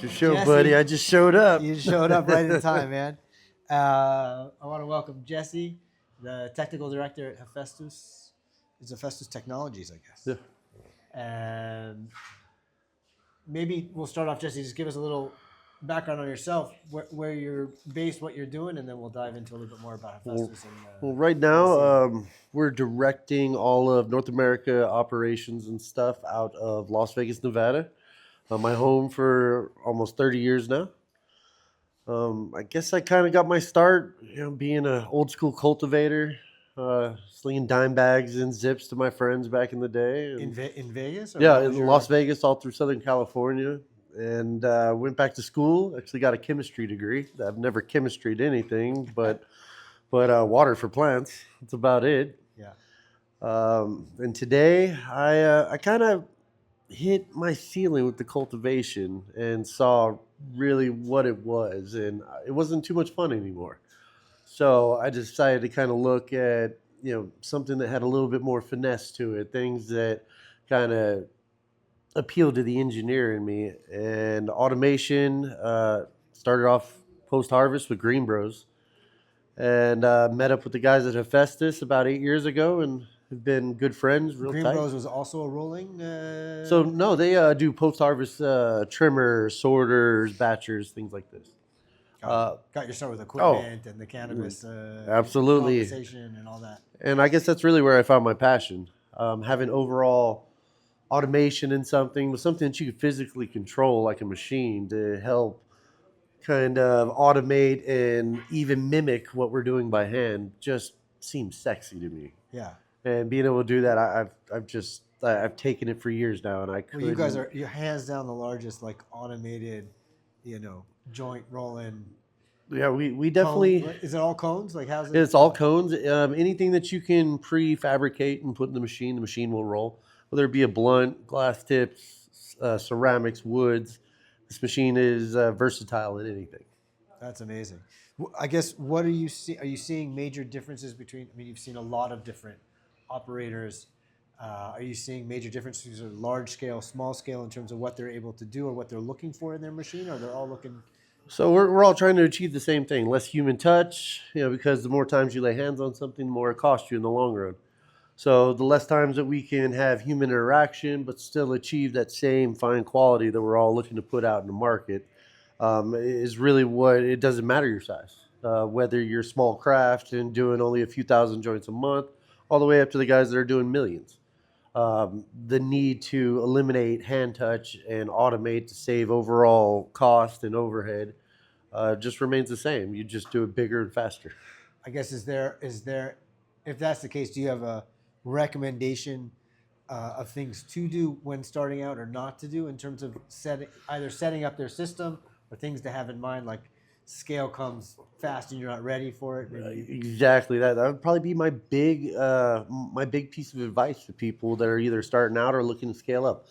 Your show, Jesse, buddy. I just showed up. you showed up right in time, man. I want to welcome Jesse, the technical director at Hefestus. It's Hefestus Technologies, I guess. Yeah. And maybe we'll start off, Jesse. Just give us a little background on yourself, where you're based, what you're doing, and then we'll dive into a little bit more about Hefestus. Well, right now, we're directing all of North America operations and stuff out of Las Vegas, Nevada. My home for almost 30 years now. I guess I kind of got my start, being an old school cultivator, slinging dime bags and zips to my friends back in the day. in Vegas? Yeah, in Las Vegas, all through Southern California. And went back to school. Actually got a chemistry degree. I've never chemistryed anything, but water for plants. That's about it. Yeah. And today I kind of hit my ceiling with the cultivation and saw really what it was, and it wasn't too much fun anymore. So I decided to kind of look at something that had a little bit more finesse to it, things that kind of appealed to the engineer in me. And automation, started off post harvest with Green Bros, and met up with the guys at Hefestus about 8 years ago, and have been good friends. Real Green tight. Bros was also a rolling. So no, they do post harvest trimmers, sorters, batchers, things like this. Got your start with equipment and the cannabis. Absolutely. Conversation and all that. And I guess that's really where I found my passion. Having overall automation in something was something that you could physically control like a machine to help kind of automate and even mimic what we're doing by hand just seems sexy to me. Yeah. And being able to do that, I've taken it for years now, and I could. Well, you guys are your hands down the largest automated, joint rolling. Yeah, we definitely. Is it all cones? How's it? It's all cones. Anything that you can prefabricate and put in the machine will roll. Whether it be a blunt, glass tips, ceramics, woods, this machine is versatile in anything. That's amazing. I guess what are you seeing major differences between? I mean, you've seen a lot of different operators. Are you seeing major differences of large scale, small scale in terms of what they're able to do or what they're looking for in their machine, or they're all looking? So we're all trying to achieve the same thing: less human touch. Because the more times you lay hands on something, the more it costs you in the long run. So the less times that we can have human interaction, but still achieve that same fine quality that we're all looking to put out in the market, is really what it doesn't matter your size. Whether you're small craft and doing only a few thousand joints a month, all the way up to the guys that are doing millions. The need to eliminate hand touch and automate to save overall cost and overhead just remains the same. You just do it bigger and faster. I guess is there if that's the case, do you have a recommendation of things to do when starting out or not to do in terms of setting up their system or things to have in mind, like scale comes fast and you're not ready for it? Exactly. That would probably be my big piece of advice to people that are either starting out or looking to scale up.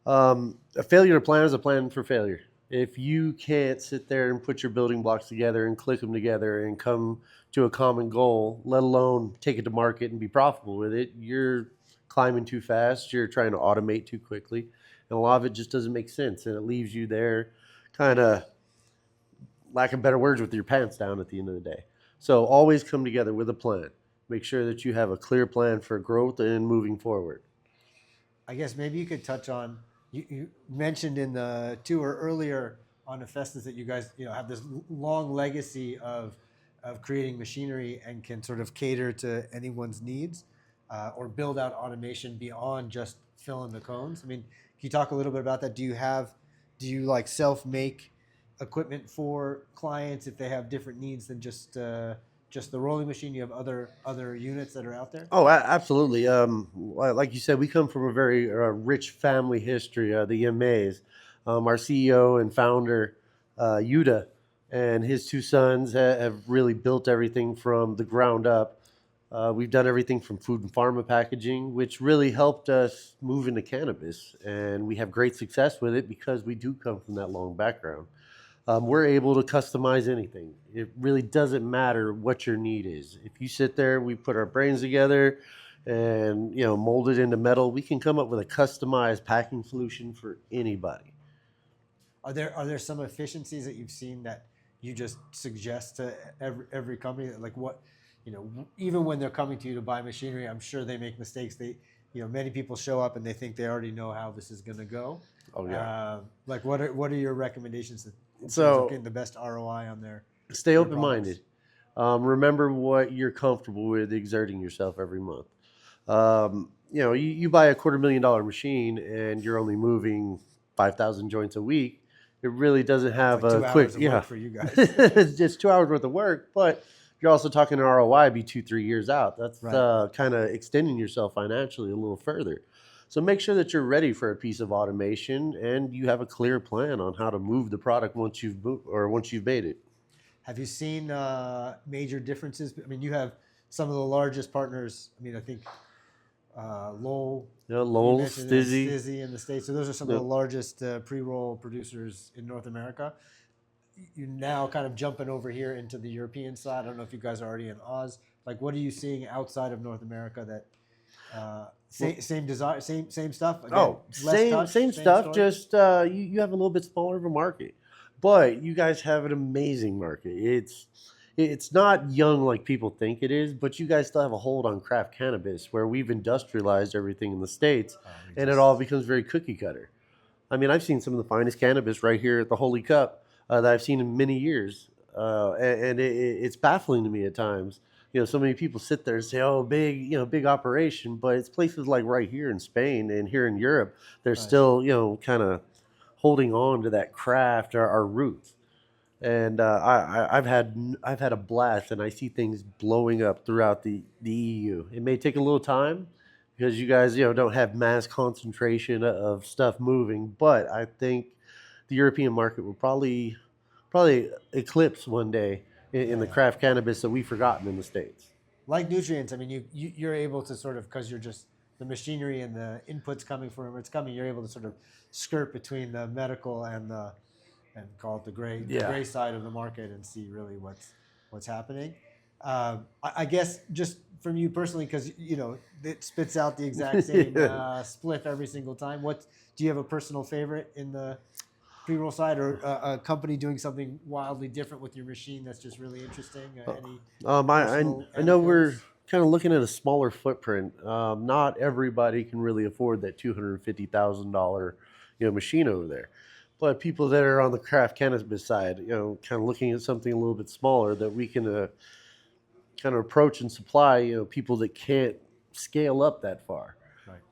A failure to plan is a plan for failure. If you can't sit there and put your building blocks together and click them together and come to a common goal, let alone take it to market and be profitable with it, you're climbing too fast, you're trying to automate too quickly, and a lot of it just doesn't make sense, and it leaves you there kind of, lack of better words, with your pants down at the end of the day. So always come together with a plan. Make sure that you have a clear plan for growth and moving forward. I guess maybe you could touch on, you mentioned in the tour earlier on Hefestus that you guys have this long legacy of creating machinery and can sort of cater to anyone's needs or build out automation beyond just filling the cones. I mean, can you talk a little bit about that? Do you self-make equipment for clients if they have different needs than just the rolling machine? You have other units that are out there? Oh, absolutely. Like you said, we come from a very rich family history. The Yames, our CEO and founder, Yuda, and his two sons have really built everything from the ground up. We've done everything from food and pharma packaging, which really helped us move into cannabis. And we have great success with it because we do come from that long background. We're able to customize anything. It really doesn't matter what your need is. If you sit there, we put our brains together and mold it into metal, we can come up with a customized packing solution for anybody. Are there some efficiencies that you've seen that you just suggest to every company? Like what, even when they're coming to you to buy machinery, I'm sure they make mistakes. Many people show up and they think they already know how this is going to go. Oh yeah. Like what are your recommendations in terms of So getting the best ROI on stay their open products? minded. Remember what you're comfortable with exerting yourself every month. You buy a $250,000 machine and you're only moving 5,000 joints a week. It really doesn't It's have like a 2 hours of yeah. work for you guys. It's just 2 hours worth of work, but you're also talking an ROI be 2-3 years out. That's Right. kind of extending yourself financially a little further. So make sure that you're ready for a piece of automation and you have a clear plan on how to move the product once you've made it. Have you seen major differences? I mean, you have some of the largest partners. I mean, I think Lowell, you Lowell, mentioned, and Stizzy. Stizzy in the States. So those are some of Yep. the largest pre-roll producers in North America. You're now kind of jumping over here into the European side. I don't know if you guys are already in Oz. Like, what are you seeing outside of North America that same desire, same stuff? Again, Oh, less same touch, same same stuff. story? Just you have a little bit smaller of a market, but you guys have an amazing market. It's not young like people think it is, but you guys still have a hold on craft cannabis, where we've industrialized everything in the states, and it all becomes very cookie cutter. I mean, I've seen some of the finest cannabis right here at the Holy Cup that I've seen in many years, and it's baffling to me at times. So many people sit there and say, "Oh, big, big operation," but it's places like right here in Spain and here in Europe, they're Nice. still, kind of holding on to that craft, our roots. And I've had a blast, and I see things blowing up throughout the EU. It may take a little time because you guys don't have mass concentration of stuff moving, but I think the European market will probably eclipse one day in Yeah, the yeah. craft cannabis that we've forgotten in the states. Like nutrients, I mean, you're able to sort of, because you're just the machinery and the inputs coming from where it's coming, you're able to sort of skirt between the medical and call it the Yeah. gray side of the market and see really what's happening. I guess just from you personally, because it spits out the exact same spliff every single time. What do you have a personal favorite in the pre-roll side, or a company doing something wildly different with your machine that's just really interesting? Any personal I know we're anecdotes? kind of looking at a smaller footprint. Not everybody can really afford that $250,000 machine over there, but people that are on the craft cannabis side, kind of looking at something a little bit smaller that we can kind of approach and supply, people that can't scale up that far.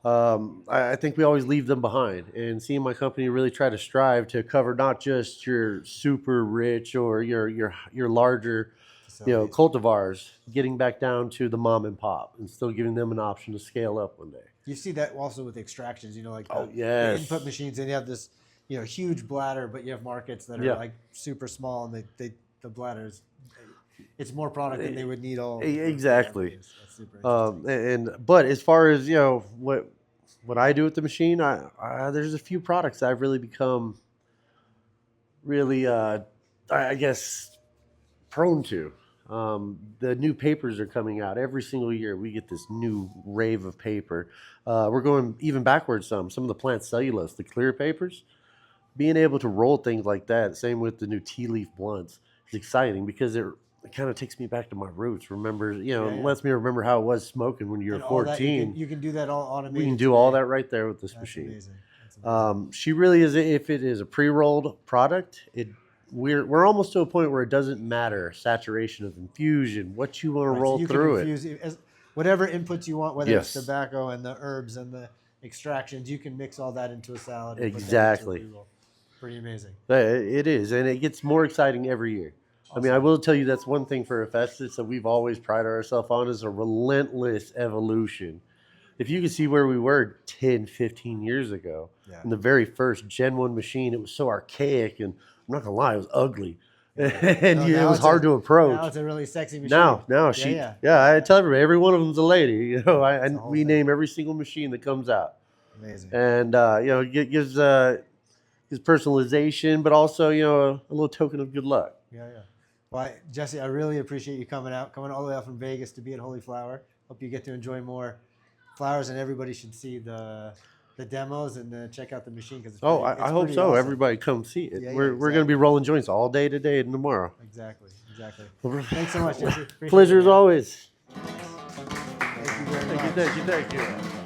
Right. I think we always leave them behind, and seeing my company really try to strive to cover not just your super rich or your larger, Facilities. cultivars, getting back down to the mom and pop, and still giving them an option to scale up one day. You see that also with extractions, like Oh the yes, input machines, and you have this, huge bladder, but you have markets that are Yeah. like super small, and the bladders, it's more product than they would need all. Exactly. That's super interesting. But as far as what I do with the machine, there's a few products I've really become really I guess prone to. The new papers are coming out every single year. We get this new rave of paper. We're going even backwards some of the plant cellulose, the clear papers. Being able to roll things like that, same with the new tea leaf blunts, is exciting because it kind of takes me back to my roots. Remember, Yeah, yeah. lets me remember how it was smoking when you were And all that 14. you can do that all automated. We can do all today. that right there with this That's machine. amazing. That's amazing. She really is. If it is a pre-rolled product, we're almost to a point where it doesn't matter saturation of infusion, what you want to Right, so roll you through can infuse whatever inputs you want, whether it's Yes. tobacco and the herbs and the extractions. You can mix all that into a salad. And Exactly. Put that into a pre-roll. Pretty amazing. It is, and it gets more exciting every year. I mean, I Awesome. will tell you that's one thing for Hefestus that we've always prided ourselves on is a relentless evolution. If you can see where we were 10, 15 years ago, Yeah. in the very first Gen 1 machine, it was so archaic, and I'm not going to lie, it was ugly. Yeah. And No, it now was it's hard to approach. Now it's a really sexy machine. Now, I tell everybody, every one of them's a lady. It's a whole We thing. name every single machine that comes out, Amazing. and gives personalization, but also a little token of good luck. Yeah. Well, Jesse, I really appreciate you coming all the way out from Vegas to be at HolyFlower. Hope you get to enjoy more flowers, and everybody should see the the demos and check out the machine because Oh, I hope so. Awesome. Everybody come see it. Yeah, we're going to exactly. be rolling joints all day today and tomorrow. Exactly. Thanks so much, Jesse. Appreciate Pleasure it, as man. always. Thank you very much. Thank you.